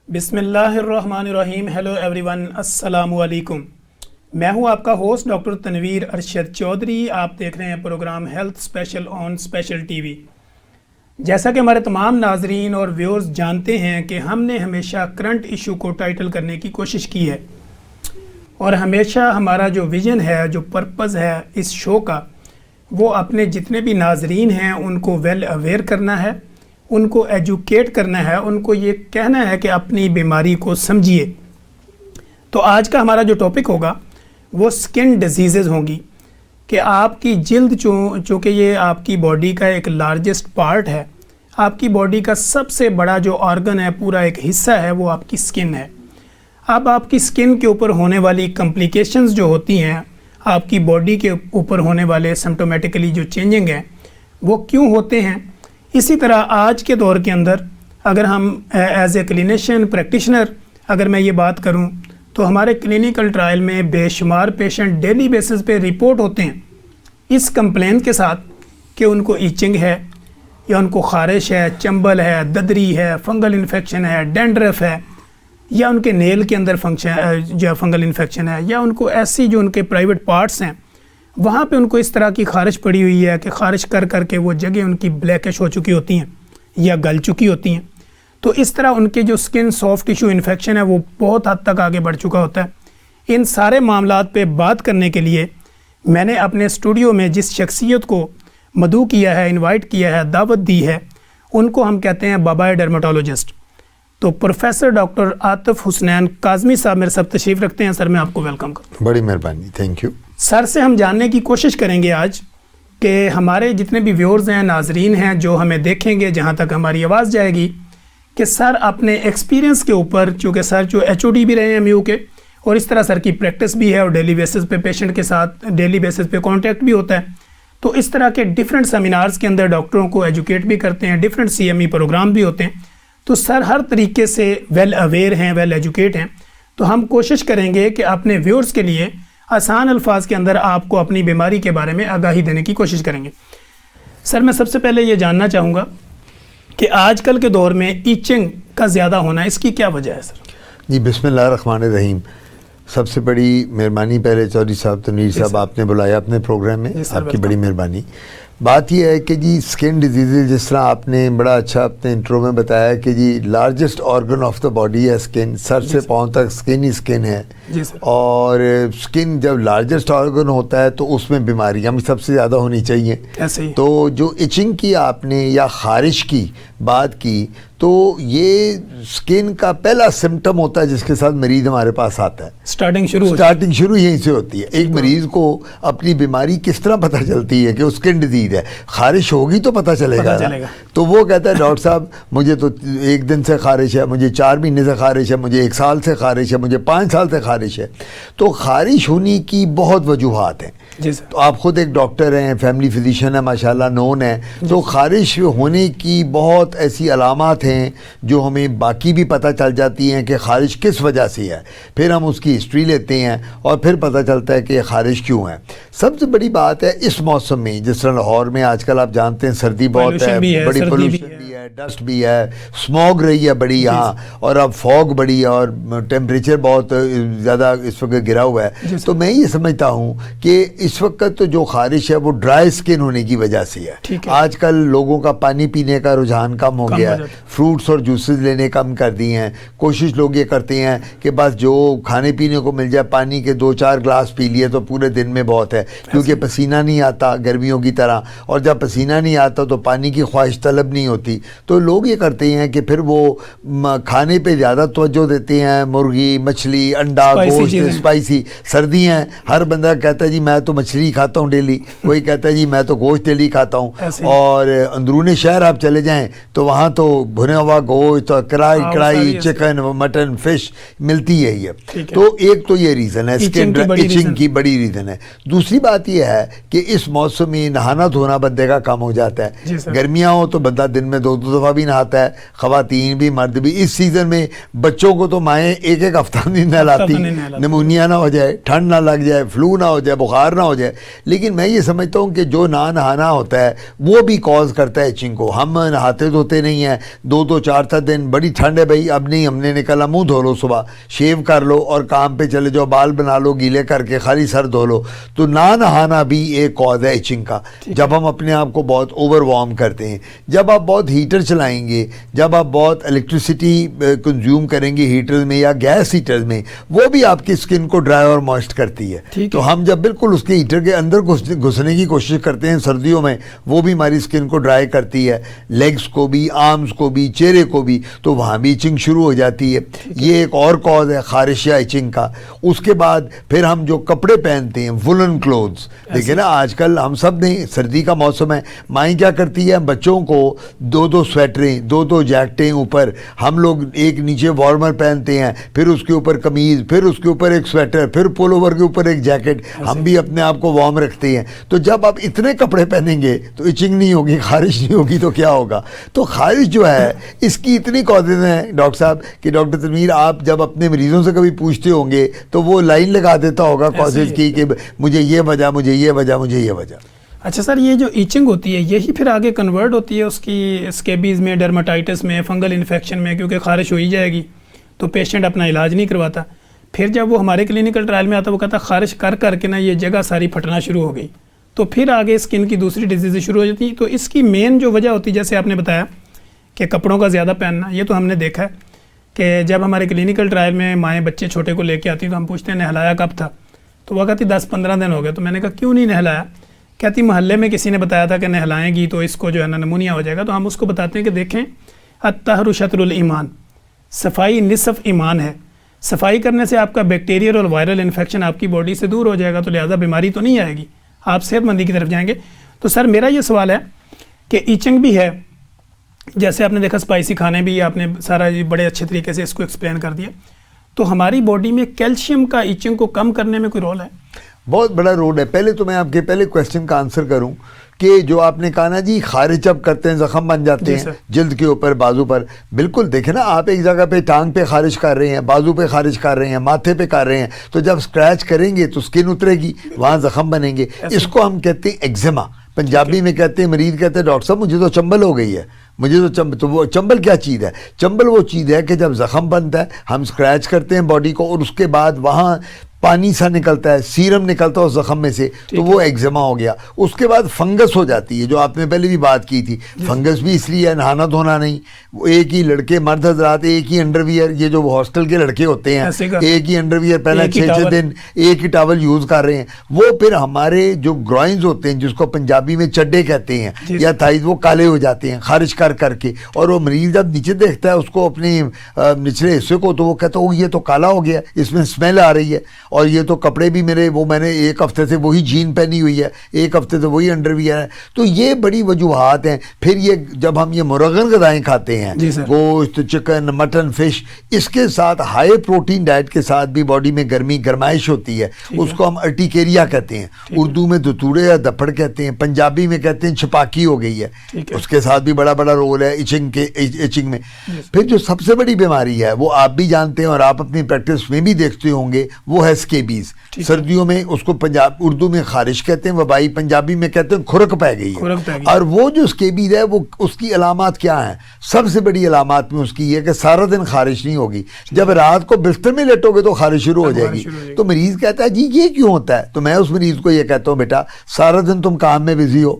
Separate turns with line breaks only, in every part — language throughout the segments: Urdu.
بسم اللہ الرحمن الرحیم. ہیلو ایوری ون، السلام علیکم. میں ہوں آپ کا ہوسٹ ڈاکٹر تنویر ارشد چودھری. آپ دیکھ رہے ہیں پروگرام ہیلتھ اسپیشل آن اسپیشل ٹی وی. جیسا کہ ہمارے تمام ناظرین اور ویورز جانتے ہیں کہ ہم نے ہمیشہ کرنٹ ایشو کو ٹائٹل کرنے کی کوشش کی ہے، اور ہمیشہ ہمارا جو ویژن ہے، جو پرپز ہے اس شو کا، وہ اپنے جتنے بھی ناظرین ہیں ان کو ویل اویئر کرنا ہے، ان کو ایجوکیٹ کرنا ہے، ان کو یہ کہنا ہے کہ اپنی بیماری کو سمجھیے. تو آج کا ہمارا جو ٹاپک ہوگا وہ سکن ڈیزیزز ہوں گی، کہ آپ کی جلد چونکہ یہ آپ کی باڈی کا ایک لارجسٹ پارٹ ہے، آپ کی باڈی کا سب سے بڑا جو آرگن ہے، پورا ایک حصہ ہے، وہ آپ کی سکن ہے. اب آپ کی سکن کے اوپر ہونے والی کمپلیکیشنز جو ہوتی ہیں، آپ کی باڈی کے اوپر ہونے والے سمپٹومیٹیکلی جو چینجنگ ہیں وہ کیوں ہوتے ہیں. اسی طرح آج کے دور کے اندر اگر ہم ایز اے کلینیشین پریکٹیشنر اگر میں یہ بات کروں تو ہمارے کلینیکل ٹرائل میں بے شمار پیشنٹ ڈیلی بیسس پہ رپورٹ ہوتے ہیں اس کمپلین کے ساتھ کہ ان کو ایچنگ ہے، یا ان کو خارش ہے، چنبل ہے، ددری ہے، فنگل انفیکشن ہے، ڈینڈرف ہے، یا ان کے نیل کے اندر جو فنگل انفیکشن ہے، یا ان کو ایسی جو ان کے پرائیویٹ پارٹس ہیں وہاں پہ ان کو اس طرح کی خارش پڑی ہوئی ہے کہ خارش کر کر کے وہ جگہ ان کی بلیکش ہو چکی ہوتی ہیں یا گل چکی ہوتی ہیں. تو اس طرح ان کے جو سکن سافٹ ٹیشو انفیکشن ہے وہ بہت حد تک آگے بڑھ چکا ہوتا ہے. ان سارے معاملات پہ بات کرنے کے لیے میں نے اپنے اسٹوڈیو میں جس شخصیت کو مدعو کیا ہے، انوائٹ کیا ہے، دعوت دی ہے، ان کو ہم کہتے ہیں بابا ڈرمیٹولوجسٹ. تو پروفیسر ڈاکٹر عاطف حسنین کاظمی صاحب میرے ساتھ تشریف رکھتے ہیں. سر میں آپ کو ویلکم کرتا ہوں.
بڑی مہربانی، تھینک یو.
سر سے ہم جاننے کی کوشش کریں گے آج کہ ہمارے جتنے بھی ویورز ہیں، ناظرین ہیں جو ہمیں دیکھیں گے، جہاں تک ہماری آواز جائے گی، کہ سر اپنے ایکسپیرینس کے اوپر، چونکہ سر جو HOD بھی رہے ہیں MU کے، اور اس طرح سر کی پریکٹس بھی ہے اور ڈیلی بیسس پہ پیشنٹ کے ساتھ ڈیلی بیسس پہ کانٹیکٹ بھی ہوتا ہے، تو اس طرح کے ڈیفرنٹ سیمینارز کے اندر ڈاکٹروں کو ایجوکیٹ بھی کرتے ہیں، ڈیفرنٹ CME پروگرام بھی ہوتے ہیں. تو سر ہر طریقے سے ویل اویئر ہیں، ویل ایجوکیٹ ہیں. تو ہم کوشش کریں گے کہ اپنے ویورز کے لیے آسان الفاظ کے اندر آپ کو اپنی بیماری کے بارے میں آگاہی دینے کی کوشش کریں گے. سر میں سب سے پہلے یہ جاننا چاہوں گا کہ آج کل کے دور میں ایچنگ کا زیادہ ہونا، اس کی کیا وجہ ہے سر؟
جی بسم اللہ الرحمن الرحیم. سب سے بڑی مہربانی پہلے چودھری صاحب، تنویر صاحب، آپ نے بلایا اپنے پروگرام میں، آپ کی بڑی مہربانی. بات یہ ہے کہ جی سکن ڈیزیز، جس طرح آپ نے بڑا اچھا اپنے انٹرو میں بتایا کہ جی largest organ of the body ہے سکن، سر سے پاؤں تک سکن ہی سکن ہے. اور سکن جب لارجسٹ آرگن ہوتا ہے تو اس میں بیماریاں بھی سب سے زیادہ ہونی چاہیے. تو جو ایچنگ کی آپ نے یا خارش کی بات کی، تو یہ سکن کا پہلا سمٹم ہوتا ہے جس کے ساتھ مریض ہمارے پاس آتا ہے. اسٹارٹنگ شروع یہیں سے ہوتی ہے. ایک مریض کو اپنی بیماری کس طرح پتہ چلتی ہے کہ وہ سکن ڈیزیز ہے؟ خارش ہوگی تو پتہ چلے گا. تو وہ کہتا ہے ڈاکٹر صاحب مجھے تو 1 دن سے خارش ہے، مجھے 4 مہینے سے خارش ہے، مجھے 1 سال سے خارش ہے، مجھے 5 سال سے خارش ہے. تو خارش ہونے کی بہت وجوہات ہیں. تو آپ خود ایک ڈاکٹر ہیں، فیملی فزیشین ہیں، ماشاءاللہ نون ہیں. تو خارش ہونے کی بہت ایسی علامات ہیں جو ہمیں باقی بھی پتہ چل جاتی ہیں کہ خارش کس وجہ سے ہے. پھر ہم اس کی ہسٹری لیتے ہیں اور پھر پتہ چلتا ہے کہ یہ خارش کیوں ہے. سب سے بڑی بات ہے اس موسم میں، جس طرح لاہور میں آج کل آپ جانتے ہیں سردی بہت ہے، بڑی پولوشن بھی ہے، ڈسٹ بھی ہے، اسموگ رہی ہے بڑی یہاں، اور اب فوگ بڑی ہے اور ٹیمپریچر بہت زیادہ اس وقت گرا ہوا ہے. تو میں یہ سمجھتا ہوں کہ اس وقت جو خارش ہے وہ ڈرائی سکن ہونے کی وجہ سے ہے. آج کل لوگوں کا پانی پینے کا رجحان کم ہو گیا ہے، فروٹس اور جوسز لینے کم کر دی ہیں. کوشش لوگ یہ کرتے ہیں کہ بس جو کھانے پینے کو مل جائے، پانی کے 2-4 گلاس پی لیے تو پورے دن میں بہت ہے، کیونکہ پسینہ نہیں آتا گرمیوں کی طرح، اور جب پسینہ نہیں آتا تو پانی کی خواہش طلب نہیں ہوتی. تو لوگ یہ کرتے ہیں کہ پھر وہ کھانے پہ زیادہ توجہ دیتے ہیں، مرغی، مچھلی، انڈا، گوشت، اسپائسی. سردی ہیں، ہر بندہ کہتا ہے جی میں تو مچھلی کھاتا ہوں ڈیلی، کوئی کہتا ہے جی میں تو گوشت ڈیلی کھاتا ہوں. اور اندرون شہر آپ چلے جائیں تو وہاں تو بھنے ہوا گوشت اور کڑائی چکن، مٹن، فش ملتی ہے. یہ تو ایک تو یہ ریزن ہے، ایچنگ کی بڑی ریزن ہے. دوسری بات یہ ہے کہ اس موسم میں نہانا دھونا بندے کا کم ہو جاتا ہے. گرمیاں ہو تو بندہ دن میں 2 دفعہ بھی نہاتا ہے، خواتین بھی مرد بھی. اس سیزن میں بچوں کو تو مائیں 1 ہفتہ نہیں نہلاتی، نمونیا نہ ہو جائے، ٹھنڈ نہ لگ جائے، فلو نہ ہو جائے، بخار نہ نہ ہو جائے. لیکن میں یہ سمجھتا ہوں کہ جو نہ نہانا ہوتا ہے وہ بھی کاز کرتا ہے ایچنگ کو. ہم نہاتے دھوتے نہیں ہیں 2-4 دن, بڑی ٹھنڈ ہے بھائی, اب نہیں, ہم نے نکلا, منہ دھو لو, صبح شیو کر لو اور کام پہ چلے جاؤ, بال بنا لو گیلے کر کے, خالی سر دھو لو. تو نہ نہانا بھی ایک کاز ہے ایچنگ کا, جب ہم اپنے آپ کو بہت اوور وارم کرتے ہیں. جب آپ بہت ہیٹر چلائیں گے, جب آپ بہت الیکٹریسٹی کنزیوم کریں گے ہیٹر میں یا گیس ہیٹر میں, وہ بھی آپ کی اسکن کو ڈرائی اور موئسٹ کرتی ہے. تو ہم جب بالکل اس کے ہیٹر کے اندر گھسنے کی کوشش کرتے ہیں سردیوں میں, وہ بھی ہماری اسکن کو ڈرائی کرتی ہے, لیگز کو بھی, آرمز کو بھی, چہرے کو بھی, تو وہاں بھی ایچنگ شروع ہو جاتی ہے. یہ ایک اور کاز ہے خارش یا ایچنگ کا. اس کے بعد پھر ہم جو کپڑے پہنتے ہیں وولن کلوتھس, دیکھیں نا آج کل ہم سب نے, سردی کا موسم ہے, مائیں کیا کرتی ہے, بچوں کو 2 سویٹریں, 2 جیکٹیں اوپر, ہم لوگ ایک نیچے وارمر پہنتے ہیں, پھر اس کے اوپر قمیض, پھر اس کے اوپر ایک سویٹر, پھر پول اوور کے اوپر ایک جیکٹ, ہم بھی اپنے آپ کو وارم رکھتے ہیں. تو جب آپ اتنے کپڑے پہنیں گے تو ایچنگ نہیں ہوگی, خارش نہیں ہوگی, تو کیا ہوگا؟ تو خارش جو ہے اس کی اتنی کازز ہیں ڈاکٹر صاحب کہ ڈاکٹر تنویر آپ جب اپنے مریضوں سے کبھی پوچھتے ہوں گے تو وہ لائن لگا دیتا ہوگا کازز کی کہ مجھے یہ وجہ, مجھے یہ وجہ, مجھے یہ وجہ.
اچھا سر, یہ جو ایچنگ ہوتی ہے یہی پھر آگے کنورٹ ہوتی ہے اس کی اسکیبیز میں, ڈرماٹائٹس میں, فنگل انفیکشن میں, کیونکہ خارش ہو ہی جائے گی تو پیشنٹ اپنا علاج نہیں کرواتا. پھر جب وہ ہمارے کلینکل ٹرائل میں آتا ہے وہ کہتا ہے خارش کر کے نا یہ جگہ ساری پھٹنا شروع ہو گئی, تو پھر آگے اسکن کی دوسری ڈیزیز شروع ہو جاتی ہیں. تو اس کی مین جو وجہ ہوتی ہے جیسے آپ نے بتایا کہ کپڑوں کا زیادہ پہننا, یہ تو ہم نے دیکھا ہے کہ جب ہمارے کلینکل ٹرائل میں مائیں بچے چھوٹے کو لے کے آتی تو ہم پوچھتے ہیں نہلایا کب تھا, تو وہ کہتی 10-15 دن ہو گئے. تو میں نے کہا کیوں نہیں نہلایا؟ کہتی محلے میں کسی نے بتایا تھا کہ نہلائیں گی تو اس کو جو ہے نا نمونیا ہو جائے گا. تو ہم اس کو بتاتے ہیں کہ دیکھیں الطہر شطر الایمان, صفائی نصف ایمان ہے. صفائی کرنے سے آپ کا بیکٹیریل اور وائرل انفیکشن آپ کی باڈی سے دور ہو جائے گا, تو لہٰذا بیماری تو نہیں آئے گی, آپ صحت مندی کی طرف جائیں گے. تو سر میرا یہ سوال ہے کہ ایچنگ بھی ہے, جیسے آپ نے دیکھا اسپائسی کھانے بھی, آپ نے سارا بڑے اچھے طریقے سے اس کو ایکسپلین کر دیا, تو ہماری باڈی میں کیلشیم کا ایچنگ کو کم کرنے میں کوئی رول ہے؟
بہت بڑا رول ہے. پہلے تو میں آپ کے پہلے کویسچن کا آنسر کروں کہ جو آپ نے کہا نا جی خارش جب کرتے ہیں زخم بن جاتے ہیں جلد کے اوپر, بازو پر, بالکل دیکھیں نا آپ ایک جگہ پہ ٹانگ پہ خارش کر رہے ہیں, بازو پہ خارش کر رہے ہیں, ماتھے پہ کر رہے ہیں, تو جب اسکریچ کریں گے تو اسکن اترے گی, وہاں زخم بنیں گے. اس کو ہم کہتے ہیں ایگزیما, پنجابی میں کہتے ہیں, مریض کہتے ہیں ڈاکٹر صاحب مجھے تو چمبل ہو گئی ہے, مجھے تو وہ چمبل کیا چیز ہے؟ چمبل وہ چیز ہے کہ جب زخم بنتا ہے ہم اسکریچ کرتے ہیں باڈی کو اور اس کے بعد وہاں پانی سا نکلتا ہے, سیرم نکلتا ہے اس زخم میں سے, تو وہ ایگزیما ہو گیا. اس کے بعد فنگس ہو جاتی ہے, جو آپ نے پہلے بھی بات کی تھی. فنگس بھی اس لیے ہے نہانا دھونا نہیں, وہ ایک ہی لڑکے مرد حضرات ایک ہی انڈر ویئر, یہ جو ہاسٹل کے لڑکے ہوتے ہیں ایک ہی انڈر ویئر پہلے 6 دن ایک ہی ٹاول یوز کر رہے ہیں, وہ پھر ہمارے جو گروئنز ہوتے ہیں جس کو پنجابی میں چڈے کہتے ہیں یا تھائز, وہ کالے ہو جاتے ہیں خارش کر کے. اور وہ مریض جب نیچے دیکھتا ہے اس کو اپنے نچلے حصے کو, تو وہ کہتا ہے یہ تو کالا ہو گیا, اس میں اسمیل آ رہی ہے, اور یہ تو کپڑے بھی میرے, وہ میں نے ایک ہفتے سے وہی جین پہنی ہوئی ہے, ایک ہفتے سے وہی انڈر ویئر ہے. تو یہ بڑی وجوہات ہیں. پھر یہ جب ہم یہ مرغن غذائیں کھاتے ہیں, گوشت, چکن, مٹن, فش, اس کے ساتھ ہائی پروٹین ڈائٹ کے ساتھ بھی باڈی میں گرمائش ہوتی ہے, اس کو ہم ارٹیکیریا کہتے ہیں, اردو میں دتوڑے یا دپڑ کہتے ہیں, پنجابی میں کہتے ہیں چھپاکی ہو گئی ہے, اس کے ساتھ بھی بڑا رول ہے ایچنگ میں. پھر جو سب سے بڑی بیماری ہے وہ آپ بھی جانتے ہیں اور آپ اپنی پریکٹس میں بھی دیکھتے ہوں گے, وہ ہے اسکیبیز. سردیوں میں اس کو اردو میں خارش کہتے ہیں, وبائی پنجابی میں کہتے ہیں کھرک پہ گئی ہے. اور وہ جو اسکیبیز ہے وہ اس کی علامات کیا ہیں؟ سب سے بڑی علامات میں اس کی یہ کہ سارا دن خارش نہیں ہوگی, جب رات کو بستر میں لیٹو گے تو خارش شروع ہو جائے گی. تو مریض کہتا ہے جی یہ کیوں ہوتا ہے؟ تو میں اس مریض کو یہ کہتا ہوں بیٹا سارا دن تم کام میں بزی ہو,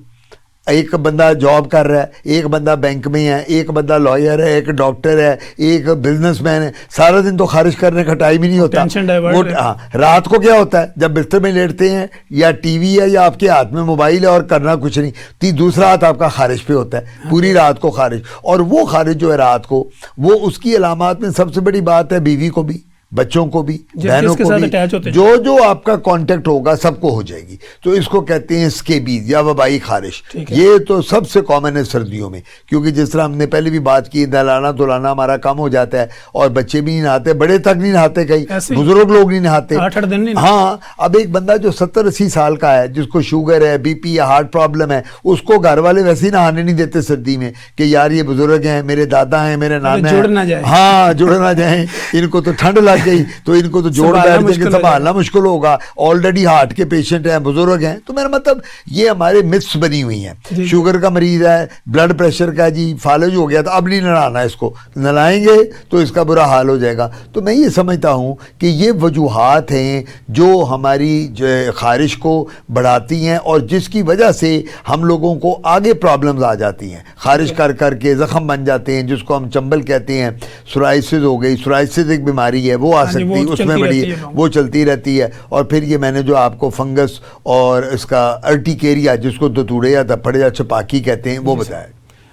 ایک بندہ جاب کر رہا ہے, ایک بندہ بینک میں ہے, ایک بندہ لائر ہے, ایک ڈاکٹر ہے, ایک بزنس مین ہے, سارا دن تو خارش کرنے کا ٹائم ہی نہیں ہوتا. وہ رات کو کیا ہوتا ہے جب بستر میں لیٹتے ہیں, یا ٹی وی ہے یا آپ کے ہاتھ میں موبائل ہے اور کرنا کچھ نہیں, دوسرا ہاتھ آپ کا خارش پہ ہوتا ہے, پوری رات کو خارش. اور وہ خارش جو ہے رات کو, وہ اس کی علامات میں سب سے بڑی بات ہے بیوی کو بھی, بچوں کو بھی, بہنوں کو بھی, جو آپ کا کانٹیکٹ ہوگا سب کو ہو جائے گی. تو اس کو کہتے ہیں اسکیبیز یا وبائی خارش. یہ تو سب سے کامن ہے سردیوں میں, کیونکہ جس طرح ہم نے پہلے بھی بات کی, نہلانا دھلانا ہمارا کم ہو جاتا ہے, اور بچے بھی نہیں نہاتے, بڑے تک نہیں نہاتے, کئی بزرگ لوگ نہیں نہاتے. ہاں, اب ایک بندہ جو 70-80 سال کا ہے, جس کو شوگر ہے, بی پی یا ہارٹ پرابلم ہے, اس کو گھر والے ویسے ہی نہانے نہیں دیتے سردی میں کہ یار یہ بزرگ ہیں, میرے دادا ہیں, میرے نانا ہیں, ہاں جڑ نہ جائیں, ان کو تو ٹھنڈ لگ بیٹھ گئی تو ان کو تو جوڑ بیٹھ جائیں گے, سنبھالنا مشکل ہوگا, آلریڈی ہارٹ کے پیشنٹ ہیں, بزرگ ہیں. تو میرا مطلب یہ ہمارے متس بنی ہوئی ہیں. شوگر کا مریض ہے, بلڈ پریشر کا جی فالج ہو گیا تو اب نہیں نلانا, اس کو نلائیں گے تو اس کا برا حال ہو جائے گا. تو میں یہ سمجھتا ہوں کہ یہ وجوہات ہیں جو ہماری خارش کو بڑھاتی ہیں اور جس کی وجہ سے ہم لوگوں کو آگے پرابلمز آ جاتی ہیں. خارش کر کر کے زخم بن جاتے ہیں جس کو ہم چمبل کہتے ہیں. سورائسس ہو گئی, سورائسس ایک بیماری ہے, وہ آ سکتی ہے, اس میں بڑی وہ چلتی رہتی ہے. اور پھر یہ میں نے جو آپ کو فنگس اور اس کا ارٹیکیریا جس کو دتوڑے یا دپڑ یا چھپاکی کہتے ہیں وہ بتایا.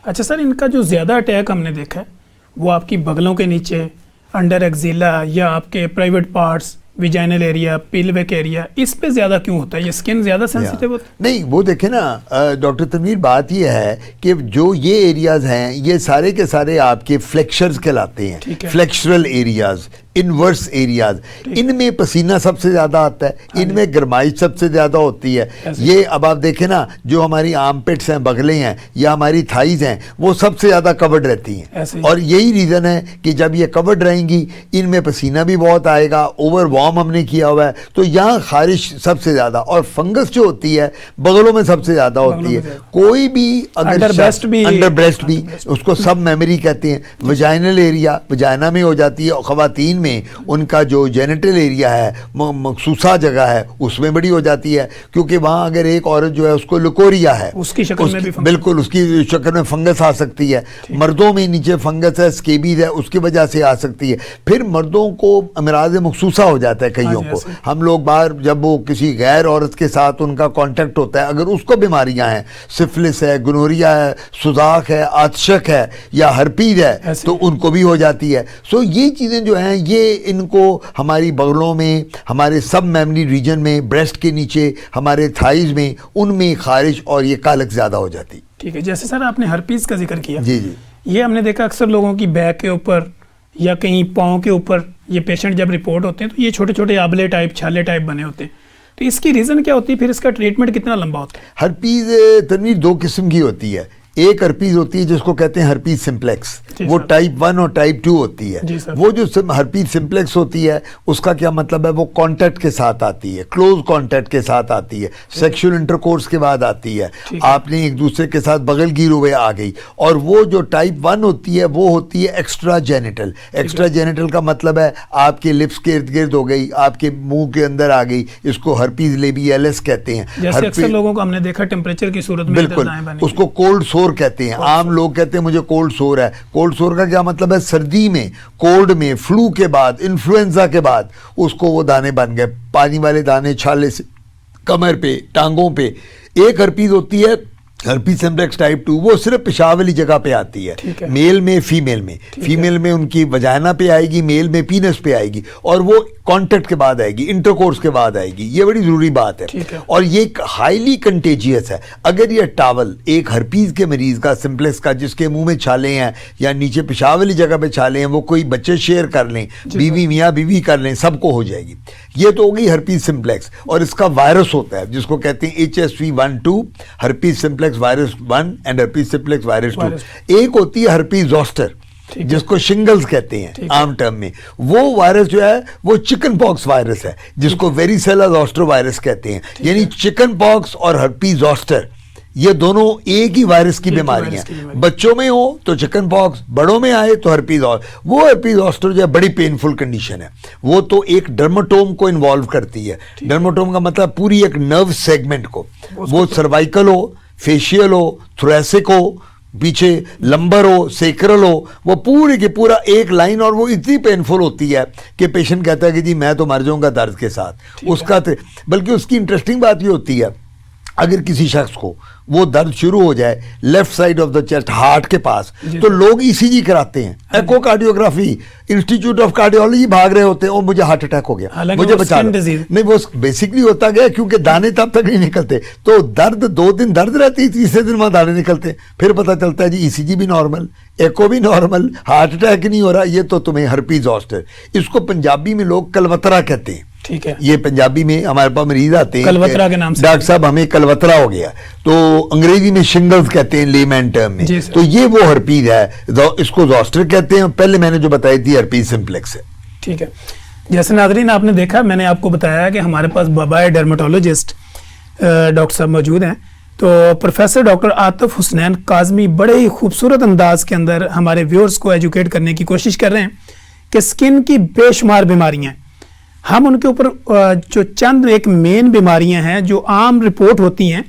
اچھا سر, ان کا جو زیادہ اٹیک ہم نے دیکھا ہے وہ آپ کی بغلوں کے نیچے, انڈر ایکزیلا یا آپ کے private parts, vaginal area, pelvic area, اس پہ زیادہ کیوں ہوتا ہے؟ یہ سکن زیادہ سینسیٹیو ہوتا ہے؟
نہیں, وہ دیکھیں نا ڈاکٹر تنویر, بات یہ ہے کہ جو یہ ایریاز ہیں یہ سارے کے سارے آپ کے فلیکشرز کہلاتے ہیں, فلیکشرل ایریاز, انورس ایریاز. ان میں پسینہ سب سے زیادہ آتا ہے, ان میں گرمائش سب سے زیادہ ہوتی ہے. یہ اب آپ دیکھیں نا, جو ہماری آرم پٹس ہیں, بغلیں ہیں یا ہماری تھائیز ہیں, وہ سب سے زیادہ کورڈ رہتی ہیں. اور یہی ریزن ہے کہ جب یہ کورڈ رہیں گی ان میں پسینہ بھی بہت آئے گا, اوور وارم ہم نے کیا ہوا ہے, تو یہاں خارش سب سے زیادہ. اور فنگس جو ہوتی ہے بغلوں میں سب سے زیادہ ہوتی ہے. کوئی بھی اگر انڈر بریسٹ بھی, اس کو سب میموری کہتے ہیں. ویجائنل ایریا ویجائنا میں ہو جاتی ہے. خواتین میں ان کا جو جینیٹل ایریا ہے, مخصوصہ جگہ ہے, اس میں بڑی ہو جاتی ہے, کیونکہ وہاں اگر ایک عورت جو ہے اس کو لکوریا ہے,
اس کی شکل میں بھی
بالکل اس کی شکل میں فنگس آ سکتی ہے. مردوں میں نیچے فنگس ہے, سکیبیز ہے, اس کی وجہ سے آ سکتی ہے. پھر مردوں کو امراض مخصوصہ ہو جاتا ہے کئیوں کو. ہم لوگ باہر جب وہ کسی غیر عورت کے ساتھ ان کا کانٹیکٹ ہوتا ہے, اگر اس کو بیماریاں ہیں, سفلس ہے, گنوریا ہے, سوزاک ہے, آتشک ہے یا ہرپیز ہے, تو ان کو بھی ہو جاتی ہے. سو یہ چیزیں جو ہیں یہ ان کو ہماری بغلوں میں, ہمارے سب میموری ریجن میں, بریسٹ کے نیچے, ہمارے تھائیز میں, ان میں خارش اور یہ کالک زیادہ ہو جاتی.
ٹھیک ہے, جیسے سر آپ نے ہرپیز کا ذکر کیا,
جی جی,
یہ ہم نے دیکھا اکثر لوگوں کی بیک کے اوپر یا کہیں پاؤں کے اوپر یہ پیشنٹ جب رپورٹ ہوتے ہیں تو یہ چھوٹے چھوٹے آبلے ٹائپ, چھالے ٹائپ بنے ہوتے ہیں. تو اس کی ریزن کیا ہوتی ہے, پھر اس کا ٹریٹمنٹ کتنا لمبا ہوتا ہے؟
ہرپیز تنویر دو قسم کی ہوتی ہے. ایک ہرپیز ہوتی ہے جس کو کہتے ہیں ہرپیز سمپلیکس, وہ ٹائپ 1 اور ٹائپ 2 ہوتی ہے. وہ جو ہرپیز سمپلیکس ہوتی ہے اس کا کیا مطلب ہے, وہ کانٹیکٹ کے ساتھ آتی ہے, کلوز کانٹیکٹ کے ساتھ آتی ہے, سیکشل انٹرکورس کے بعد آتی ہے, آپ نے ایک دوسرے کے ساتھ بغل گیر ہوئے آ گئی. اور وہ جو ٹائپ 1 ہوتی ہے وہ ہوتی ہے ایکسٹرا جینیٹل. ایکسٹرا جینیٹل کا مطلب ہے آپ کے لپس کے ارد گرد ہو گئی, آپ کے منہ کے اندر آ گئی, اس کو ہرپیز لیبیلس کہتے ہیں.
جیسے اکثر لوگوں کو ہم نے دیکھا ٹیمپریچر کی صورت میں,
بالکل اس کو کولڈ سور کہتے ہیں. عام لوگ کہتے ہیں مجھے کولڈ سور ہے. کولڈ سور کا کیا مطلب ہے, سردی میں, کولڈ میں, فلو کے بعد, انفلوئنزا کے بعد اس کو وہ دانے بن گئے, پانی والے دانے چھالے سے کمر پہ, ٹانگوں پہ. ایک ہرپیز ہوتی ہے ہرپیز سمپلیکس ٹائپ 2, وہ صرف پیشاب والی جگہ پہ آتی ہے, میل میں, فیمیل میں. فیمیل میں ان کی وجائنا پہ آئے گی, میل میں پینس پہ آئے گی, اور وہ کانٹیکٹ کے بعد آئے گی, انٹرکورس کے بعد آئے گی. یہ بڑی ضروری بات ہے. اور یہ ہائیلی کنٹیجیس ہے. اگر یہ ٹاول ایک ہرپیز کے مریض کا, سمپلیکس کا, جس کے منہ میں چھالے ہیں یا نیچے پیشاب والی جگہ پہ چھالے ہیں, وہ کوئی بچے شیئر کر لیں, بیوی میاں بیوی کر لیں, سب کو ہو جائے گی. یہ تو ہوگی ہرپیز سمپلیکس. اور اس کا وائرس ہوتا ہے جس کو کہتے ہیں HSV1-2, herpes simplex virus 1 and herpes simplex virus 2. ایک ہوتی ہے ہرپیز زوسٹر جس کو شنگلز کہتے ہیں عام ٹرم میں. وہ وائرس جو ہے وہ چکن پاکس وائرس ہے جس کو ویریسیلا زوسٹر وائرس کہتے ہیں. یعنی چکن پاکس اور ہرپیز زوسٹر یہ دونوں ایک ہی وائرس کی بیماری ہیں. بچوں میں ہو تو چکن پاکس, بڑوں میں آئے تو ہرپیز. اور وہ ہرپیز زوسٹر جو ہے بڑی پینفل کنڈیشن ہے. وہ تو ایک ڈرماٹوم کو انوالو کرتی ہے. ڈرماٹوم کا مطلب پوری ایک نرو سیگمنٹ کو, وہ سروائکل ہو, فیشیل ہو, تھوریسک ہو, پیچھے لمبر ہو, سیکرل ہو, وہ پورے کے پورا ایک لائن. اور وہ اتنی پینفل ہوتی ہے کہ پیشنٹ کہتا ہے کہ جی میں تو مر جاؤں گا درد کے ساتھ. اس کا بلکہ اس کی انٹرسٹنگ بات یہ ہوتی ہے, اگر کسی شخص کو وہ درد شروع ہو جائے left side of the chest, heart کے پاس, تو لوگ ECG کراتے ہیں, ایکو کارڈیوگرافی, انسٹیٹیوٹ آف کارڈیولوجی بھاگ رہے ہوتے ہیں, اور مجھے ہارٹ اٹیک ہو گیا, مجھے بچا لو. نہیں, وہ بیسکلی ہوتا گیا کیونکہ دانے تب تک نہیں نکلتے, تو درد 2 دن درد رہتی, تیسرے دن وہاں دانے نکلتے, پھر پتہ چلتا ہے جی ECG بھی نارمل, ایکو بھی نارمل, ہارٹ اٹیک نہیں ہو رہا. یہ تو تمہیں ہرپیز زوسٹر. اس کو پنجابی میں لوگ کلوترا کہتے ہیں.
ٹھیک ہے,
یہ پنجابی میں ہمارے پاس مریض آتے ہیں
کلوترا کے نام سے,
ڈاکٹر صاحب ہمیں کلوترا ہو گیا, تو انگریزی میں شنگلز کہتے ہیں لیمین ٹرم میں. تو یہ وہ ہرپیز ہے, اس کو زوسٹر کہتے ہیں. پہلے میں نے جو بتائی تھی ہرپیز سمپلیکس ہے.
ٹھیک ہے. جیسے ناظرین آپ نے دیکھا، میں نے آپ کو بتایا کہ ہمارے پاس بابائے ڈرمیٹولوجسٹ ڈاکٹر صاحب موجود ہیں. تو پروفیسر ڈاکٹر عاطف حسنین کاظمی بڑے ہی خوبصورت انداز کے اندر ہمارے ویورز کو ایجوکیٹ کرنے کی کوشش کر رہے ہیں کہ اسکن کی بے شمار بیماریاں ہیں. ہم ان کے اوپر جو چند ایک مین بیماریاں ہیں جو عام رپورٹ ہوتی ہیں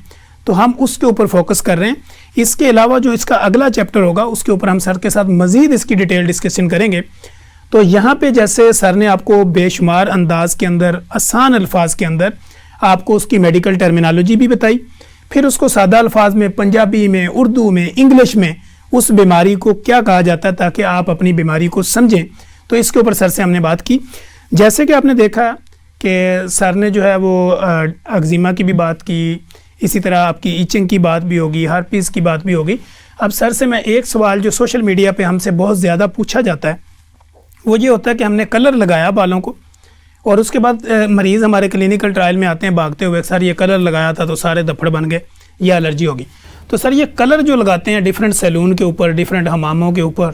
تو ہم اس کے اوپر فوکس کر رہے ہیں. اس کے علاوہ جو اس کا اگلا چیپٹر ہوگا اس کے اوپر ہم سر کے ساتھ مزید اس کی ڈیٹیل ڈسکشن کریں گے. تو یہاں پہ جیسے سر نے آپ کو بے شمار انداز کے اندر آسان الفاظ کے اندر آپ کو اس کی میڈیکل ٹرمینالوجی بھی بتائی، پھر اس کو سادہ الفاظ میں پنجابی میں، اردو میں، انگلش میں اس بیماری کو کیا کہا جاتا ہے تاکہ آپ اپنی بیماری کو سمجھیں. تو اس کے اوپر سر سے ہم نے بات کی. جیسے کہ آپ نے دیکھا کہ سر نے جو ہے وہ اگزیما کی بھی بات کی، اسی طرح آپ کی ایچنگ کی بات بھی ہوگی، ہارپیز کی بات بھی ہوگی. اب سر سے میں ایک سوال جو سوشل میڈیا پہ ہم سے بہت زیادہ پوچھا جاتا ہے وہ یہ ہوتا ہے کہ ہم نے کلر لگایا بالوں کو اور اس کے بعد مریض ہمارے کلینکل ٹرائل میں آتے ہیں بھاگتے ہوئے، سر یہ کلر لگایا تھا تو سارے دھپڑ بن گئے یا الرجی ہوگی. تو سر یہ کلر جو لگاتے ہیں ڈیفرنٹ سیلون کے اوپر، ڈیفرنٹ حماموں کے اوپر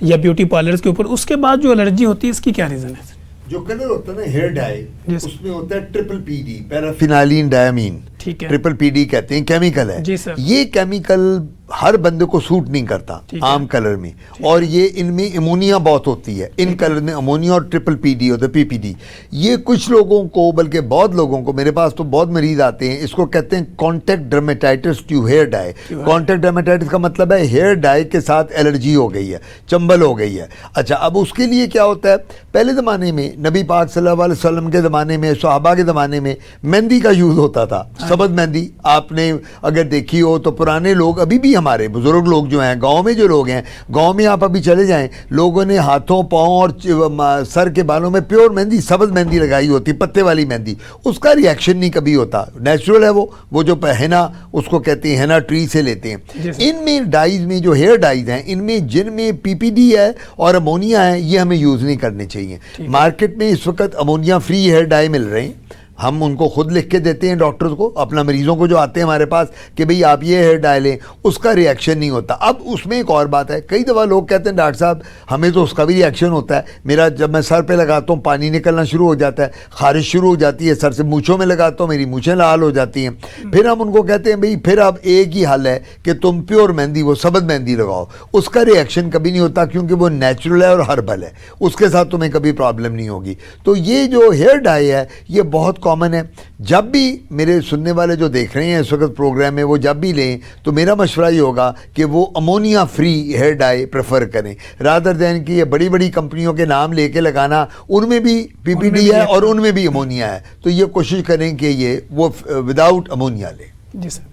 یا بیوٹی پارلرز کے اوپر، اس کے بعد جو الرجی ہوتی ہے اس کی کیا ریزن ہے؟
جو کلر ہوتا ہے نا ہیئر ڈائی، اس میں ہوتا ہے ٹرپل پی ڈی، پیرافینالین ڈائامین.
ٹھیک ہے،
ٹرپل پی ڈی کہتے ہیں، کیمیکل ہے.
جی سر.
یہ کیمیکل ہر بندے کو سوٹ نہیں کرتا عام کلر میں، اور یہ ان میں امونیا بہت ہوتی ہے. ان کلر میں امونیا اور ٹرپل پی ڈی ہوتا ہے، پی پی ڈی. یہ کچھ لوگوں کو، بلکہ بہت لوگوں کو، میرے پاس تو بہت مریض آتے ہیں، اس کو کہتے ہیں contact dermatitis to hair dye. Contact dermatitis کا مطلب ہے ہیئر ڈائی کے ساتھ الرجی ہو گئی ہے، چنبل ہو گئی ہے. اچھا، اب اس کے لیے کیا ہوتا ہے؟ پہلے زمانے میں نبی پاک صلی اللہ علیہ وسلم کے زمانے میں، صحابہ کے زمانے میں مہندی کا یوز ہوتا تھا، سبز مہندی. آپ نے اگر دیکھی ہو تو پرانے لوگ، ابھی بھی ہمارے بزرگ لوگ جو ہیں، گاؤں میں جو لوگ ہیں، گاؤں میں آپ ابھی چلے جائیں، لوگوں نے ہاتھوں، پاؤں اور سر کے بالوں میں پیور مہندی، سبز مہندی لگائی ہوتی، پتے والی مہندی. اس کا ریئیکشن نہیں کبھی ہوتا، نیچرل ہے وہ جو ہینا اس کو کہتے ہیں، ہینا ٹری سے لیتے ہیں. ان میں ڈائز میں جو ہیئر ڈائز ہیں، ان میں جن میں پی پی ڈی ہے اور امونیا ہے، یہ ہمیں یوز نہیں کرنے چاہیے. مارکیٹ میں اس وقت امونیا فری ہیئر ڈائی مل رہے ہیں، ہم ان کو خود لکھ کے دیتے ہیں ڈاکٹرز کو، اپنا مریضوں کو جو آتے ہیں ہمارے پاس کہ بھئی آپ یہ ہیئر ڈائی لیں، اس کا ریئیکشن نہیں ہوتا. اب اس میں ایک اور بات ہے، کئی دفعہ لوگ کہتے ہیں ڈاکٹر صاحب ہمیں تو اس کا بھی ریئیکشن ہوتا ہے، میرا جب میں سر پہ لگاتا ہوں پانی نکلنا شروع ہو جاتا ہے، خارش شروع ہو جاتی ہے، سر سے مونچھوں میں لگاتا ہوں میری مونچھیں لال ہو جاتی ہیں. پھر ہم ان کو کہتے ہیں بھئی پھر اب ایک ہی حل ہے کہ تم پیور مہندی، وہ سبز مہندی لگاؤ. اس کا ریئیکشن کبھی نہیں ہوتا کیونکہ وہ نیچرل ہے اور ہربل ہے، اس کے ساتھ تمہیں کبھی پرابلم نہیں ہوگی. تو یہ جو ہیئر ڈائی ہے یہ بہت کامن ہے. جب بھی میرے سننے والے جو دیکھ رہے ہیں اس وقت پروگرام میں، وہ جب بھی لیں تو میرا مشورہ یہ ہوگا کہ وہ امونیا فری ہیئر ڈائی پریفر کریں، رادر دین کہ یہ بڑی بڑی کمپنیوں کے نام لے کے لگانا، ان میں بھی پی پی ڈی ہے اور ان میں بھی امونیا ہے. تو یہ کوشش کریں کہ یہ وہ وداؤٹ امونیا لیں.
جی سر.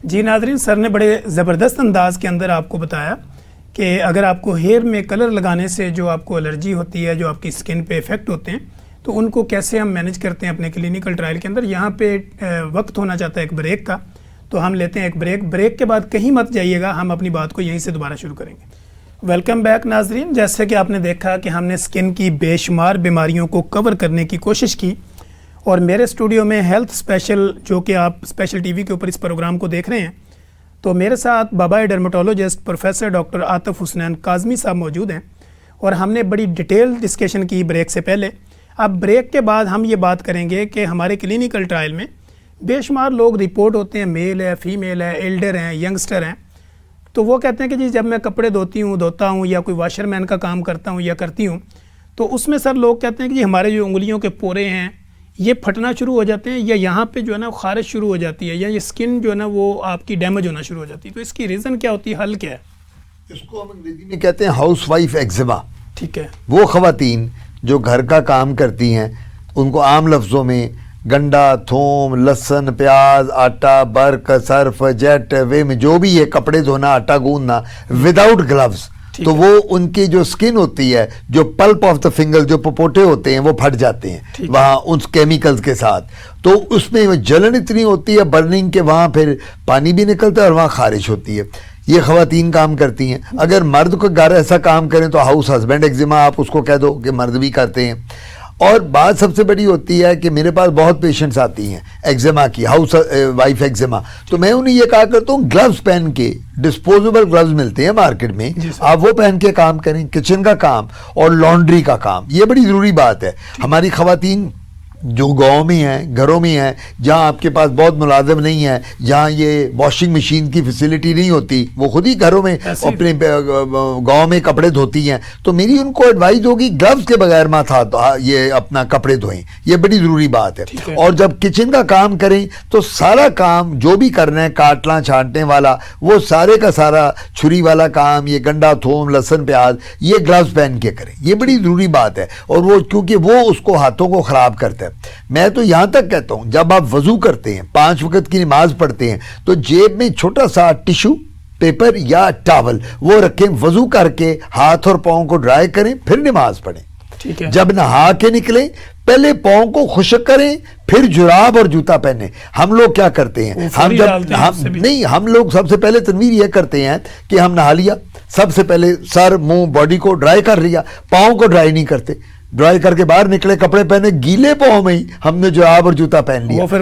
جی ناظرین، سر نے بڑے زبردست انداز کے اندر آپ کو بتایا کہ اگر آپ کو ہیئر میں کلر لگانے سے جو آپ کو الرجی ہوتی ہے، جو آپ کی اسکن پہ افیکٹ ہوتے ہیں، تو ان کو کیسے ہم مینیج کرتے ہیں اپنے کلینکل ٹرائل کے اندر. یہاں پہ وقت ہونا چاہتا ہے ایک بریک کا، تو ہم لیتے ہیں ایک بریک کے بعد کہیں مت جائیے گا، ہم اپنی بات کو یہیں سے دوبارہ شروع کریں گے. ویلکم بیک ناظرین. جیسے کہ آپ نے دیکھا کہ ہم نے اسکن کی بے شمار بیماریوں کو کور کرنے کی کوشش کی، اور میرے اسٹوڈیو میں ہیلتھ اسپیشل، جو کہ آپ اسپیشل ٹی وی کے اوپر اس پروگرام کو دیکھ رہے ہیں، تو میرے ساتھ بابائے ڈرمیٹولوجسٹ پروفیسر ڈاکٹر عاطف حسنین کاظمی صاحب موجود ہیں، اور ہم نے بڑی ڈیٹیل ڈسکشن کی بریک سے پہلے. اب بریک کے بعد ہم یہ بات کریں گے کہ ہمارے کلینکل ٹرائل میں بے شمار لوگ رپورٹ ہوتے ہیں، میل ہے، فیمیل ہے، ایلڈر ہیں، ینگسٹر ہیں، تو وہ کہتے ہیں کہ جی جب میں کپڑے دھوتا ہوں یا کوئی واشر مین کا کام کرتا ہوں یا کرتی ہوں، تو اس میں سر لوگ کہتے ہیں کہ جی ہمارے جو انگلیوں کے پورے ہیں یہ پھٹنا شروع ہو جاتے ہیں، یا یہاں پہ جو ہے نا خارش شروع ہو جاتی ہے، یا یہ اسکن جو ہے نا وہ آپ کی ڈیمیج ہونا شروع ہو جاتی ہے. تو اس کی ریزن کیا ہوتی ہے، حل کیا ہے؟
اس کو ہم انگریزی میں کہتے ہیں ہاؤس وائف ایگزیما.
ٹھیک ہے. وہ
خواتین جو گھر کا کام کرتی ہیں، ان کو عام لفظوں میں گنڈا، تھوم، لہسن، پیاز، آٹا، برق، سرف، جیٹ، ویم، جو بھی ہے کپڑے دھونا، آٹا گوندنا وداؤٹ گلوز، تو وہ ان کی جو سکن ہوتی ہے، جو پلپ آف دا فنگر، جو پپوٹے ہوتے ہیں، وہ پھٹ جاتے ہیں وہاں ان کیمیکلز کے ساتھ. تو اس میں جلن اتنی ہوتی ہے برننگ کے، وہاں پھر پانی بھی نکلتا ہے اور وہاں خارش ہوتی ہے. یہ خواتین کام کرتی ہیں. اگر مرد کو گھر ایسا کام کریں تو ہاؤس ہسبینڈ ایگزیما آپ اس کو کہہ دو کہ مرد بھی کرتے ہیں. اور بات سب سے بڑی ہوتی ہے کہ میرے پاس بہت پیشنٹس آتی ہیں ایگزیما کی، ہاؤس وائف ایگزیما، تو میں انہیں یہ کہا کرتا ہوں گلوز پہن کے، ڈسپوزیبل گلوز ملتے ہیں مارکیٹ میں، آپ وہ پہن کے کام کریں، کچن کا کام اور لانڈری کا کام، یہ بڑی ضروری بات ہے. ہماری خواتین جو گاؤں میں ہیں، گھروں میں ہیں، جہاں آپ کے پاس بہت ملازم نہیں ہیں، جہاں یہ واشنگ مشین کی فیسلٹی نہیں ہوتی، وہ خود ہی گھروں میں اپنے گاؤں میں کپڑے دھوتی ہیں، تو میری ان کو ایڈوائز ہوگی گلوز کے بغیر مت یہ اپنا کپڑے دھوئیں، یہ بڑی ضروری بات ہے. اور جب کچن کا کام کریں تو سارا کام جو بھی کرنا ہے کاٹنا چھانٹنے والا، وہ سارے کا سارا چھری والا کام، یہ گنڈا تھوم لہسن پیاز، یہ گلوز پہن کے کریں، یہ بڑی ضروری بات ہے. اور وہ کیونکہ وہ اس کو ہاتھوں کو خراب کرتا ہے. میں تو یہاں تک کہتا ہوں جب آپ وضو کرتے ہیں، 5 وقت کی نماز پڑھتے ہیں، تو جیب میں چھوٹا سا ٹیشو پیپر یا ٹاول وہ رکھیں، وضو کر کے ہاتھ اور پاؤں کو ڈرائی کریں، پھر نماز پڑھیں. جب نہا کے نکلیں پہلے پاؤں کو خشک کریں، پھر جراب اور جوتا پہنیں. ہم لوگ کیا کرتے ہیں، ہم لوگ سب سے پہلے تنویر یہ کرتے ہیں کہ ہم نہا لیا، سب سے پہلے سر منہ باڈی کو ڈرائی کر لیا، پاؤں کو ڈرائی نہیں کرتے، ڈرائی کر کے باہر نکلے، کپڑے پہنے، گیلے پاؤں میں ہی ہم نے جراب اور جوتا پہن لیا،
پھر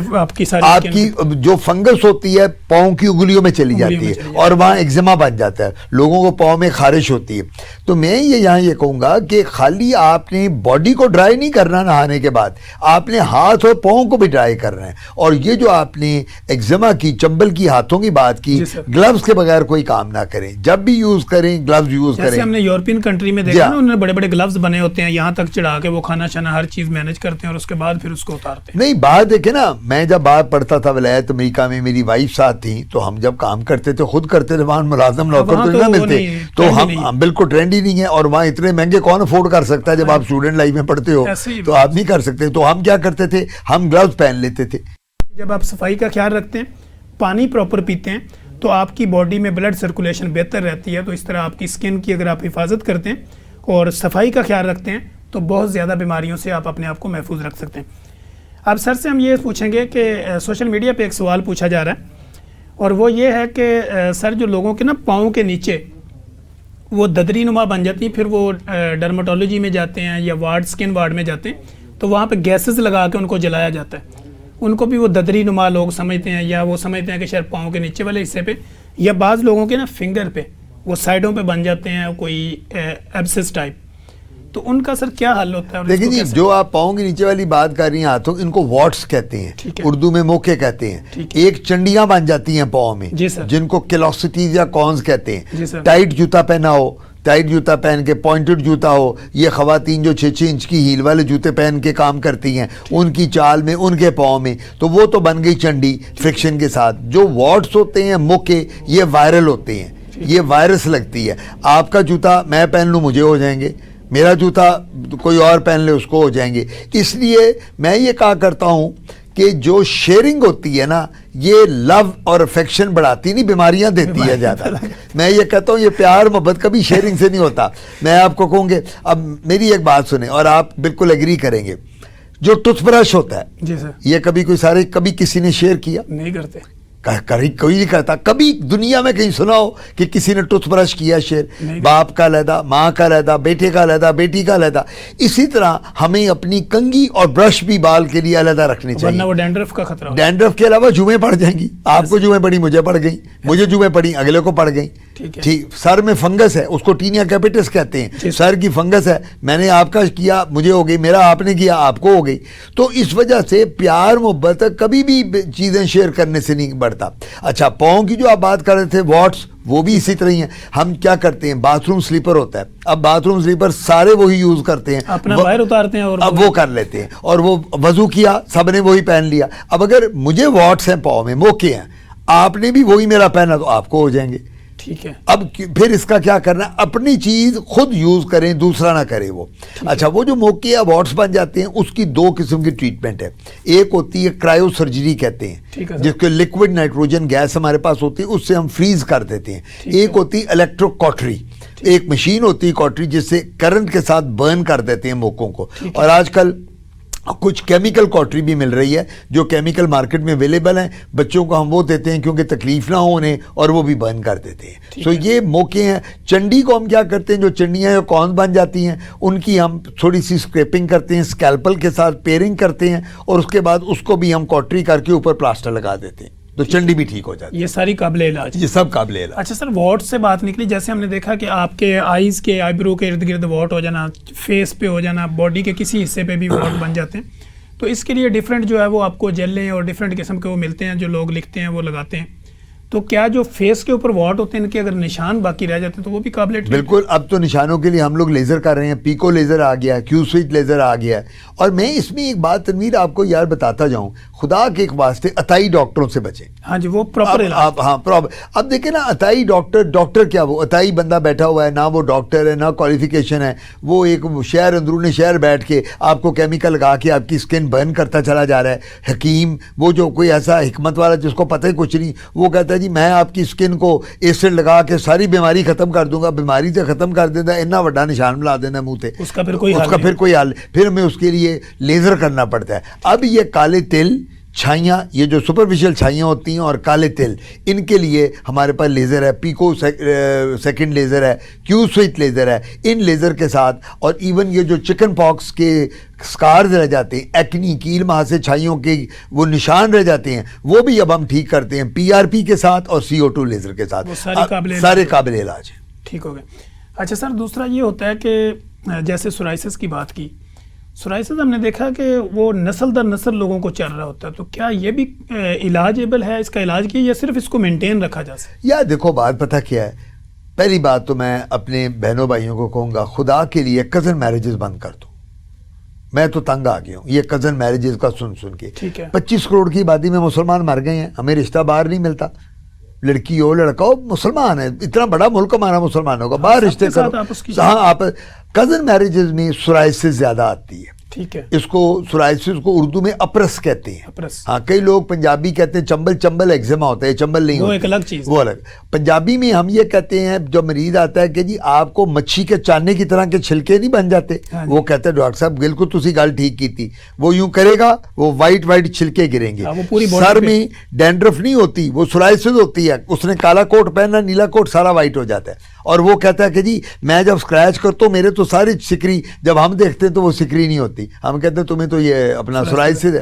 آپ کی
جو فنگس ہوتی ہے پاؤں کی انگلیوں میں چلی جاتی ہے اور وہاں ایگزیما بن جاتا ہے، لوگوں کو پاؤں میں خارش ہوتی ہے. تو میں یہاں یہ کہوں گا کہ خالی آپ نے باڈی کو ڈرائی نہیں کرنا نہانے کے بعد، آپ نے ہاتھ اور پاؤں کو بھی ڈرائی کرنا ہے. اور یہ جو آپ نے ایگزیما کی، چمبل کی، ہاتھوں کی بات کی، گلوز کے بغیر کوئی کام نہ کریں، جب بھی یوز کریں گلوز یوز کریں.
جیسے ہم نے یورپین کنٹری میں دیکھا نا، انہوں نے بڑے بڑے گلوز بنے ہوتے ہیں، یہاں تک چڑھا کے وہ کھانا شانا ہر چیز مینج کرتے ہیں اور اس کے بعد پھر اس کو اتارتے ہیں.
نہیں باہر دیکھیں نا، میں جب باہر پڑھتا تھا ولایت امریکہ میں، میری وائف ساتھ تھیں، تو ہم جب کام کرتے تھے خود کرتے تھے، وہاں ملازم نوکر تو نہ ملتے، تو ہم بالکل ٹرینڈ ہی نہیں ہے، اور وہاں اتنے مہنگے کون افورڈ کر سکتا ہے، جب آپ اسٹوڈنٹ لائف میں پڑھتے ہو تو آپ نہیں کر سکتے. تو ہم کیا کرتے تھے، ہم گلوز پہن لیتے تھے.
جب آپ صفائی کا خیال رکھتے ہیں، پانی پراپر پیتے ہیں، تو آپ کی باڈی میں بلڈ سرکولیشن بہتر رہتی ہے. تو اس طرح آپ کی اسکن کی اگر آپ حفاظت کرتے ہیں اور صفائی کا خیال رکھتے ہیں تو بہت زیادہ بیماریوں سے آپ اپنے آپ کو محفوظ رکھ سکتے ہیں. اب سر سے ہم یہ پوچھیں گے کہ سوشل میڈیا پہ ایک سوال پوچھا جا رہا ہے، اور وہ یہ ہے کہ سر جو لوگوں کے نا پاؤں کے نیچے وہ ددری نما بن جاتی ہیں، پھر وہ ڈرماٹولوجی میں جاتے ہیں یا وارڈ اسکن وارڈ میں جاتے ہیں، تو وہاں پہ گیسز لگا کے ان کو جلایا جاتا ہے. ان کو بھی وہ ددری نما لوگ سمجھتے ہیں، یا وہ سمجھتے ہیں کہ شاید پاؤں کے نیچے والے حصے پہ، یا بعض لوگوں کے نا فنگر پہ وہ سائڈوں پہ بن جاتے ہیں کوئی ایبسس ٹائپ. تو ان کا سر کیا حل ہوتا ہے؟
دیکھیں جی، جو آپ پاؤں کے نیچے والی بات کر رہی ہیں ہاتھوں، ان کو واٹس کہتے ہیں، اردو میں موقع کہتے ہیں. ایک چنڈیاں بن جاتی ہیں پاؤں میں جن کو کیلوسٹیز یا کونز کہتے ہیں. ٹائٹ جوتا پہنا ہو، ٹائٹ جوتا پہن کے، پوائنٹڈ جوتا ہو، یہ خواتین جو 6 انچ کی ہیل والے جوتے پہن کے کام کرتی ہیں، ان کی چال میں، ان کے پاؤں میں، تو وہ تو بن گئی چنڈی فرکشن کے ساتھ. جو واٹس ہوتے ہیں موقع، یہ وائرل ہوتے ہیں، یہ وائرس لگتی ہے. آپ کا جوتا میں پہن لوں مجھے ہو جائیں گے، میرا جوتا کوئی اور پہن لے اس کو ہو جائیں گے. اس لیے میں یہ کہا کرتا ہوں کہ جو شیئرنگ ہوتی ہے نا، یہ لو اور افیکشن بڑھاتی نہیں، بیماریاں دیتی ہے زیادہ. میں یہ کہتا ہوں یہ پیار محبت کبھی شیئرنگ سے نہیں ہوتا. میں آپ کو کہوں گے، اب میری ایک بات سنیں اور آپ بالکل ایگری کریں گے، جو ٹوتھ برش ہوتا ہے یہ کبھی کسی نے شیئر کیا؟
نہیں کرتے،
کوئی نہیں کرتا. کبھی دنیا میں کہیں سنا ہو کہ کسی نے ٹوتھ برش کیا شیئر؟ باپ کا علیحدہ، ماں کا علیحدہ، بیٹے کا علیحدہ، بیٹی کا علیحدہ. اسی طرح ہمیں اپنی کنگھی اور برش بھی بال کے لیے علیحدہ رکھنی چاہیے،
ورنہ وہ ڈینڈرف کا خطرہ.
ڈینڈرف کے علاوہ جوئیں پڑ جائیں گی. آپ کو جوئیں پڑی، مجھے پڑ گئی، مجھے جوئیں پڑی، اگلے کو پڑ گئی. ٹھیک، سر میں فنگس ہے، اس کو ٹینیا کیپیٹس کہتے ہیں، سر کی فنگس ہے، میں نے آپ کا کیا مجھے ہو گئی، میرا آپ نے کیا آپ کو ہو گئی. تو اس وجہ سے پیار محبت کبھی بھی چیزیں شیئر کرنے سے نہیں بڑھتا. اچھا، پاؤں کی جو آپ بات کر رہے تھے واٹس، وہ بھی اسی طرح ہی ہیں. ہم کیا کرتے ہیں، باتھ روم سلیپر ہوتا ہے، اب باتھ روم سلیپر سارے وہی یوز کرتے ہیں،
اپنا باہر اتارتے ہیں اور
اب وہ کر لیتے ہیں، اور وہ وضو کیا سب نے وہی پہن لیا. اب اگر مجھے واٹس ہیں پاؤں میں، موقع ہیں، آپ نے بھی وہی میرا پہنا تو آپ کو ہو جائیں گے.
ٹھیک ہے،
اب پھر اس کا کیا کرنا، اپنی چیز خود یوز کریں، دوسرا نہ کرے وہ. اچھا، وہ جو موقع واٹس بن جاتے ہیں، اس کی 2 قسم کی ٹریٹمنٹ ہے. ایک ہوتی ہے کرائیو سرجری کہتے ہیں، جس کے لیکوڈ نائٹروجن گیس ہمارے پاس ہوتی ہے، اس سے ہم فریز کر دیتے ہیں. ایک ہوتی ہے الیکٹرو کاٹری، ایک مشین ہوتی ہے کاٹری جس سے کرنٹ کے ساتھ برن کر دیتے ہیں موقعوں کو. اور آج کل کچھ کیمیکل کاٹری بھی مل رہی ہے جو کیمیکل مارکیٹ میں اویلیبل ہیں, بچوں کو ہم وہ دیتے ہیں کیونکہ تکلیف نہ ہو انہیں, اور وہ بھی برن کر دیتے ہیں. سو یہ موقع ہیں. چنڈی کو ہم کیا کرتے ہیں, جو چنڈیاں یا کارن بن جاتی ہیں ان کی ہم تھوڑی سی اسکریپنگ کرتے ہیں, اسکیلپل کے ساتھ پیئرنگ کرتے ہیں, اور اس کے بعد اس کو بھی ہم کاٹری کر کے اوپر پلاسٹر لگا دیتے ہیں, تو چنڈی بھی ٹھیک ہو جاتی ہے.
یہ ساری قابل علاج,
یہ سب قابل علاج.
اچھا سر, واٹ سے بات نکلی, جیسے ہم نے دیکھا کہ آپ کے آئیز کے آئی برو کے ارد گرد واٹ ہو جانا, فیس پہ ہو جانا, باڈی کے کسی حصے پہ بھی واٹ بن جاتے ہیں, تو اس کے لیے ڈفرینٹ جو ہے وہ آپ کو جیلیں اور ڈفرینٹ قسم کے وہ ملتے ہیں جو لوگ لکھتے ہیں وہ لگاتے ہیں. تو کیا جو فیس کے اوپر واٹ ہوتے ہیں ان کے اگر نشان باقی رہ جاتے ہیں تو وہ بھی قابل ٹریٹمنٹ؟
بالکل. اب تو نشانوں کے لیے ہم لوگ لیزر کر رہے ہیں, پیکو لیزر آ گیا ہے, کیو سوئچ لیزر آ گیا ہے. اور میں اس میں ایک بات تنویر آپ کو یار بتاتا جاؤں, خدا کے ایک واسطے عطائی ڈاکٹروں سے بچیں.
ہاں جی, وہ پراپر
آپ ہاں پراپر. اب دیکھیں نا, عطائی ڈاکٹر کیا, وہ عطائی بندہ بیٹھا ہوا ہے, نہ وہ ڈاکٹر ہے نہ کوالیفیکیشن ہے, وہ ایک شہر اندرون شہر بیٹھ کے آپ کو کیمیکل لگا کے آپ کی اسکن برن کرتا چلا جا رہا ہے. حکیم وہ جو کوئی ایسا حکمت والا جس کو پتہ ہی کچھ نہیں, وہ کہتا ہے جی میں آپ کی اسکن کو ایسڈ لگا کے ساری بیماری ختم کر دوں گا. بیماری سے ختم کر دینا, اتنا بڑا نشان بنا دینا منہ تے,
اس کا پھر کوئی
حل, پھر ہمیں اس کے لیے لیزر کرنا پڑتا ہے. اب یہ کالے تل چھائیاں, یہ جو سپرفیشل چھائیاں ہوتی ہیں اور کالے تل, ان کے لیے ہمارے پاس لیزر ہے, پیکو سیکنڈ لیزر ہے, کیو سوئچ لیزر ہے. ان لیزر کے ساتھ, اور ایون یہ جو چکن پاکس کے سکارز رہ جاتے ہیں, ایکنی کیل ماہ سے چھائیوں کے وہ نشان رہ جاتے ہیں, وہ بھی اب ہم ٹھیک کرتے ہیں PRP کے ساتھ اور CO2 لیزر کے ساتھ. سارے قابل علاج ہیں.
ٹھیک ہو گئے. اچھا سر, دوسرا یہ ہوتا ہے کہ جیسے سورائسس کی بات کی, سورائسس ہم نے دیکھا کہ وہ نسل در نسل لوگوں کو چل رہا ہوتا ہے, تو کیا یہ بھی علاجیبل ہے, اس کا علاج کیا یا صرف اس کو مینٹین رکھا جا سکتا ہے؟
یا دیکھو بات پتہ کیا ہے, پہلی بات تو میں اپنے بہنوں بھائیوں کو کہوں گا, خدا کے لیے کزن میرجز بند کر دو. میں تو تنگ آ گیا ہوں یہ کزن میرجز کا سن کے. 25 کروڑ کی آبادی میں مسلمان مر گئے ہیں, ہمیں رشتہ باہر نہیں ملتا, لڑکی ہو لڑکا ہو مسلمان ہے, اتنا بڑا ملک ہمارا مسلمانوں کا, باہر رشتے کرو. ہاں, آپ کزن میرجز میں سورائسس زیادہ آتی ہے.
ٹھیک ہے,
اس کو سورائسس کو اردو میں اپرس کہتے ہیں. ہاں, کئی لوگ پنجابی کہتے ہیں چنبل ایگزیما ہوتا ہے, چنبل نہیں,
وہ ایک الگ چیز,
وہ الگ. پنجابی میں ہم یہ کہتے ہیں جو مریض آتا ہے کہ جی آپ کو مچھی کے چانے کی طرح کے چھلکے نہیں بن جاتے, وہ کہتے ہیں ڈاکٹر صاحب بالکل تسی گل ٹھیک کی تھی, وہ یوں کرے گا وہ وائٹ چھلکے گریں گے. سر میں ڈینڈرف نہیں ہوتی, وہ سورائسس ہوتی ہے. اس نے کالا کوٹ پہننا, نیلا کوٹ, سارا وائٹ ہو جاتا ہے. اور وہ کہتا ہے کہ جی میں جب اسکریچ کرتا ہوں میرے تو ساری سکری, جب ہم دیکھتے ہیں تو وہ سکری نہیں ہوتی. ہم کہتے ہیں تمہیں تو یہ اپنا سورائسس ہے.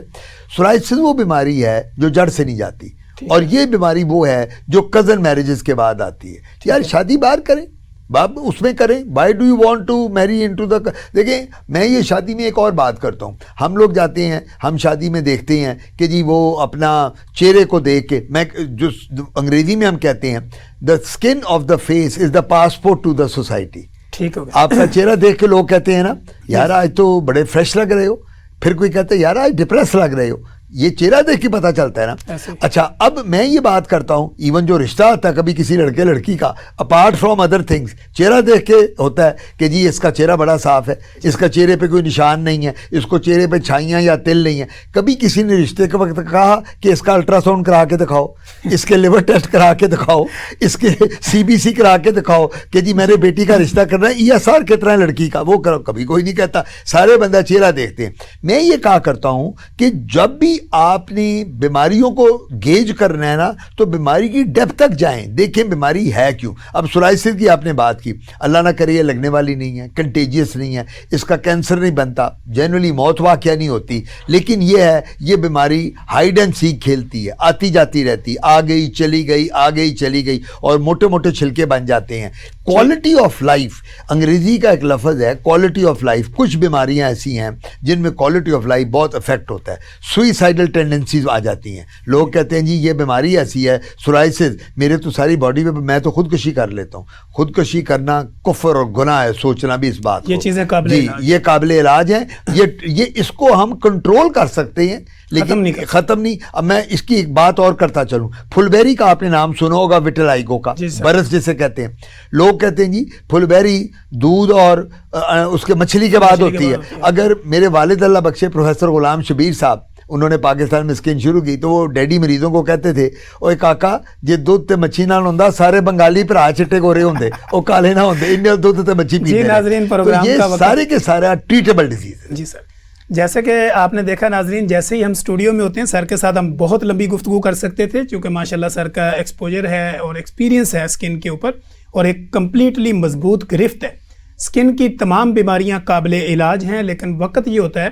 سورائسس وہ بیماری ہے جو جڑ سے نہیں جاتی, اور یہ بیماری وہ ہے جو کزن میرجز کے بعد آتی ہے. یار شادی باہر کریں, باب اس میں کریں. Why do you want to marry into the, دیکھیں میں یہ شادی میں ایک اور بات کرتا ہوں, ہم لوگ جاتے ہیں, ہم شادی میں دیکھتے ہیں کہ جی وہ اپنا چہرے کو دیکھ کے, میں جو انگریزی میں ہم کہتے ہیں the skin of the face is the passport to the society.
ٹھیک ہو گیا.
آپ کا چہرہ دیکھ کے لوگ کہتے ہیں نا یار آج تو بڑے فریش لگ رہے ہو, پھر کوئی کہتا ہے یار آج ڈپریس لگ رہے ہو, یہ چہرہ دیکھ کے پتہ چلتا ہے نا. اچھا, اب میں یہ بات کرتا ہوں, ایون جو رشتہ آتا ہے کبھی کسی لڑکے لڑکی کا, اپارٹ فرام ادر تھنگس, چہرہ دیکھ کے ہوتا ہے کہ جی اس کا چہرہ بڑا صاف ہے, اس کا چہرے پہ کوئی نشان نہیں ہے, اس کو چہرے پہ چھائیاں یا تل نہیں ہیں. کبھی کسی نے رشتے کے وقت کہا کہ اس کا الٹرا ساؤنڈ کرا کے دکھاؤ, اس کے لیور ٹیسٹ کرا کے دکھاؤ, اس کے CBC کرا کے دکھاؤ کہ جی میرے بیٹی کا رشتہ کرنا ہے, ESR کتنا ہے لڑکی کا, وہ کرو. کبھی کوئی نہیں کہتا, سارے بندہ چہرہ دیکھتے ہیں. میں یہ کہا کرتا ہوں کہ جب بھی آپ نے بیماریوں کو گیج کرنا ہے نا, تو بیماری کی ڈیپتھ تک جائیں, دیکھیں بیماری ہے کیوں. اب سورائسس کی آپ نے بات کی, اللہ نہ کرے یہ لگنے والی نہیں ہے, کنٹیجیس نہیں ہے, اس کا کینسر نہیں بنتا, جنرلی موت واقعہ نہیں ہوتی, لیکن یہ ہے یہ بیماری ہائیڈ اینڈ سیک کھیلتی ہے, آتی جاتی رہتی, آ گئی چلی گئی, آ گئی چلی گئی, اور موٹے موٹے چھلکے بن جاتے ہیں. کوالٹی آف لائف, انگریزی کا ایک لفظ ہے کوالٹی آف لائف. کچھ بیماریاں ایسی ہیں جن میں کوالٹی آف لائف بہت افیکٹ ہوتا ہے. سوئسائڈل ٹینڈنسیز آ جاتی ہیں, لوگ کہتے ہیں جی یہ بیماری ایسی ہے سورائسس, میرے تو ساری باڈی پہ, میں تو خودکشی کر لیتا ہوں. خودکشی کرنا کفر اور گناہ ہے, سوچنا بھی اس بات کو.
یہ چیزیں قابل علاج,
یہ قابل علاج ہیں. یہ اس کو ہم کنٹرول کر سکتے ہیں, لیکن ختم نہیں. اب میں اس کی ایک بات اور کرتا چلوں, پھل بیری کا آپ نے نام سنا ہوگا, وٹیلائگو کا, برس جسے کہتے ہیں. لوگ کہتے ہیں جی پھل بیری دودھ اور اس کے مچھلی کے بعد ہوتی ہے. اگر میرے والد اللہ بخشے پروفیسر غلام شبیر صاحب, انہوں نے پاکستان میں اسکین شروع کی, تو وہ ڈیڈی مریضوں کو کہتے تھے اوے کاکا جے دودھ تے مچھی نال ہوندا سارے بنگالی بھرا چٹے گورے ہوندے, او کالے نہ ہوندے, انہیں دودھ تے مچھی پیندے.
جی ناظرین, پروگرام کا
یہ سارے کے سارے ٹریٹیبل ڈیزیز ہے.
جی سر, جیسے کہ آپ نے دیکھا ناظرین، جیسے ہی ہم اسٹوڈیو میں ہوتے ہیں سر کے ساتھ ہم بہت لمبی گفتگو کر سکتے تھے، چونکہ ماشاءاللہ سر کا ایکسپوجر ہے اور ایکسپیرینس ہے اسکن کے اوپر، اور ایک کمپلیٹلی مضبوط گرفت ہے۔ اسکن کی تمام بیماریاں قابل علاج ہیں، لیکن وقت یہ ہوتا ہے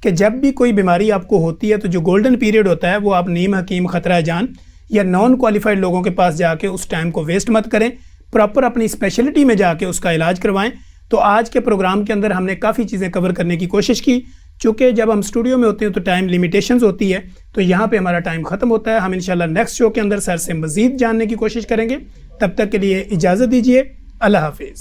کہ جب بھی کوئی بیماری آپ کو ہوتی ہے تو جو گولڈن پیریڈ ہوتا ہے وہ آپ نیم حکیم خطرہ جان یا نان کوالیفائڈ لوگوں کے پاس جا کے اس ٹائم کو ویسٹ مت کریں، پراپر اپنی اسپیشلٹی میں جا کے اس کا علاج کروائیں۔ تو آج کے پروگرام کے اندر ہم نے کافی چیزیں کور کرنے کی کوشش کی، چونکہ جب ہم اسٹوڈیو میں ہوتے ہیں تو ٹائم لیمیٹیشنز ہوتی ہے، تو یہاں پہ ہمارا ٹائم ختم ہوتا ہے۔ ہم انشاءاللہ نیکسٹ شو کے اندر سر سے مزید جاننے کی کوشش کریں گے۔ تب تک کے لیے اجازت دیجیے، اللہ حافظ۔